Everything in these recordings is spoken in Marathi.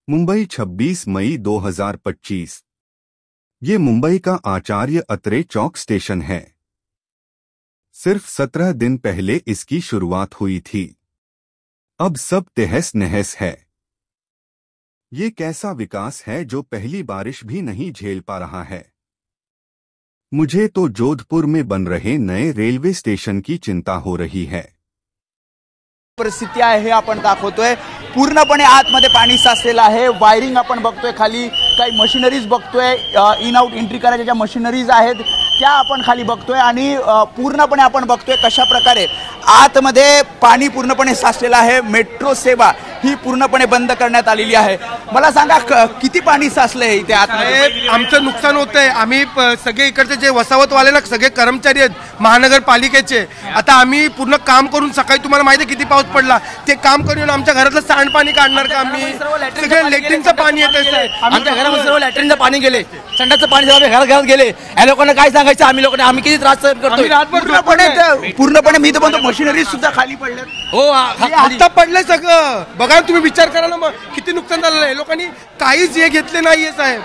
मुंबई 26 मई 2025। ये मुंबई का आचार्य अत्रे चौक स्टेशन है। सिर्फ 17 दिन पहले इसकी शुरुआत हुई थी। अब सब तहस नहस है। ये कैसा विकास है जो पहली बारिश भी नहीं झेल पा रहा है। मुझे तो जोधपुर में बन रहे नए रेलवे स्टेशन की चिंता हो रही है। परिस्थिती आहे हे आपण दाखवतोय। पूर्णपणे आतमध्ये पाणी साचलेलं आहे। वायरिंग आपण बघतोय, खाली काही मशिनरीज बघतोय, इन आउट एंट्री करायच्या ज्या मशिनरीज आहेत त्या आपण खाली बघतोय आणि पूर्णपणे आपण बघतोय कशा प्रकारे आतमध्ये पाणी पूर्णपणे साचलेलं आहे। मेट्रो सेवा ही पूर्णपणे बंद करण्यात आलेली आहे। मला सांगा किती पाणी साचलंय इथे आतमध्ये? आमचं नुकसान होतंय। आम्ही सगळे इकडचे जे वसावतवाले ना सगळे कर्मचारी आहेत महानगरपालिकेचे, आता आम्ही पूर्ण काम करून सकाळी तुम्हाला माहिती किती पाऊस पडला, ते काम करून आमच्या घरातलं सांडपाणी काढणार का आम्ही? सगळं लेट्रिनचं पाणी येतंय। आमच्या घरामध्ये सर्व लॅट्रिनचं पाणी गेले, संडासचं पाणी सर्व घरात गेले। या लोकांना काय सांगायचं? आम्ही किती त्रास सहन करतोय। पूर्णपणे मी तर म्हणतो मशिनरीज सुद्धा खाली पडल्यात। हो, आता पडलंय सगळं। बघा तुम्ही विचार करा ना, मग किती नुकसान झालेलं आहे। लोकांनी काहीच हे घेतले नाहीये साहेब।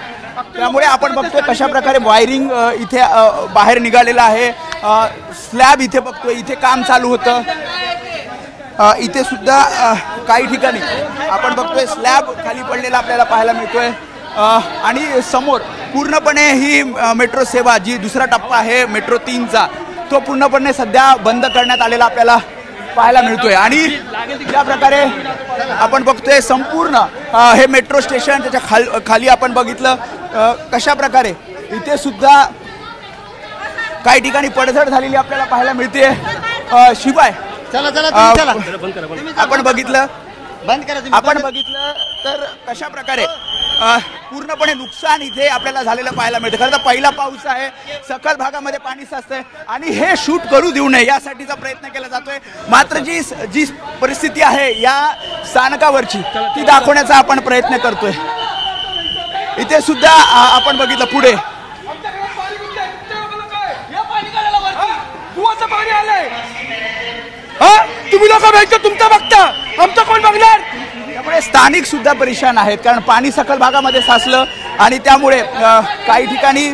त्यामुळे आपण बघतोय कशा प्रकारे वायरिंग इथे बाहेर निघालेलं आहे। स्लॅब इथे बघतोय, इथे काम चालू होतं। इथे सुद्धा काही ठिकाणी आपण बघतोय स्लॅब खाली पडलेला आपल्याला पाहायला मिळतोय। आणि समोर पूर्णपणे ही मेट्रो सेवा जी दुसरा टप्पा आहे मेट्रो 3चा, तो पूर्णपणे सध्या बंद करण्यात आलेला आपल्याला पाहायला मिळतोय। आणि ज्या प्रकारे आपण बघतोय संपूर्ण हे मेट्रो स्टेशन त्याच्या खाली आपण बघितलं कशा प्रकारे इथे सुद्धा काही ठिकाणी पडझड झालेली आपल्याला पाहायला मिळते। शिवाय आपण बघितलं तर कशा प्रकारे पूर्णपणे नुकसान इथे आपल्याला झालेलं पाहायला मिळतं। खरं तर पहिला पाऊस आहे, सखल भागामध्ये पाणी साचतंय आणि हे शूट करू देऊ नये यासाठीचा प्रयत्न केला जातोय। मात्र जी परिस्थिती आहे या स्थानकावरची ती दाखवण्याचा आपण प्रयत्न करतोय। इथे सुद्धा आपण बघितलं पुढे तुम्ही लोक बघता, तुमचं बघता, आमचं कोण बघणार? त्यामुळे स्थानिक सुद्धा परेशान आहेत, कारण पाणी सखल भागामध्ये साचलं आणि त्यामुळे काही ठिकाणी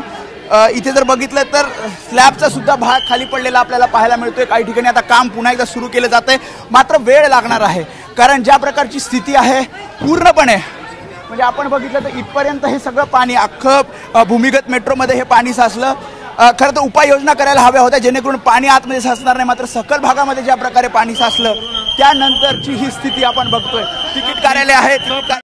इथे जर बघितलं तर स्लॅबचा सुद्धा भाग खाली पडलेला आपल्याला पाहायला मिळतोय। काही ठिकाणी आता काम पुन्हा एकदा सुरू केलं जातंय, मात्र वेळ लागणार आहे, कारण ज्या प्रकारची स्थिती आहे पूर्णपणे म्हणजे आपण बघितलं तर इथपर्यंत हे सगळं पाणी अख्खं भूमिगत मेट्रोमध्ये हे पाणी साचलं। खरं तर उपाययोजना करायला हव्या होत्या जेणेकरून पाणी आतमध्ये साचणार नाही, मात्र सखल भागामध्ये ज्या प्रकारे पाणी साचलं त्यानंतरची ही स्थिती आपण बघतोय। तिकीट कार्यालय आहेत।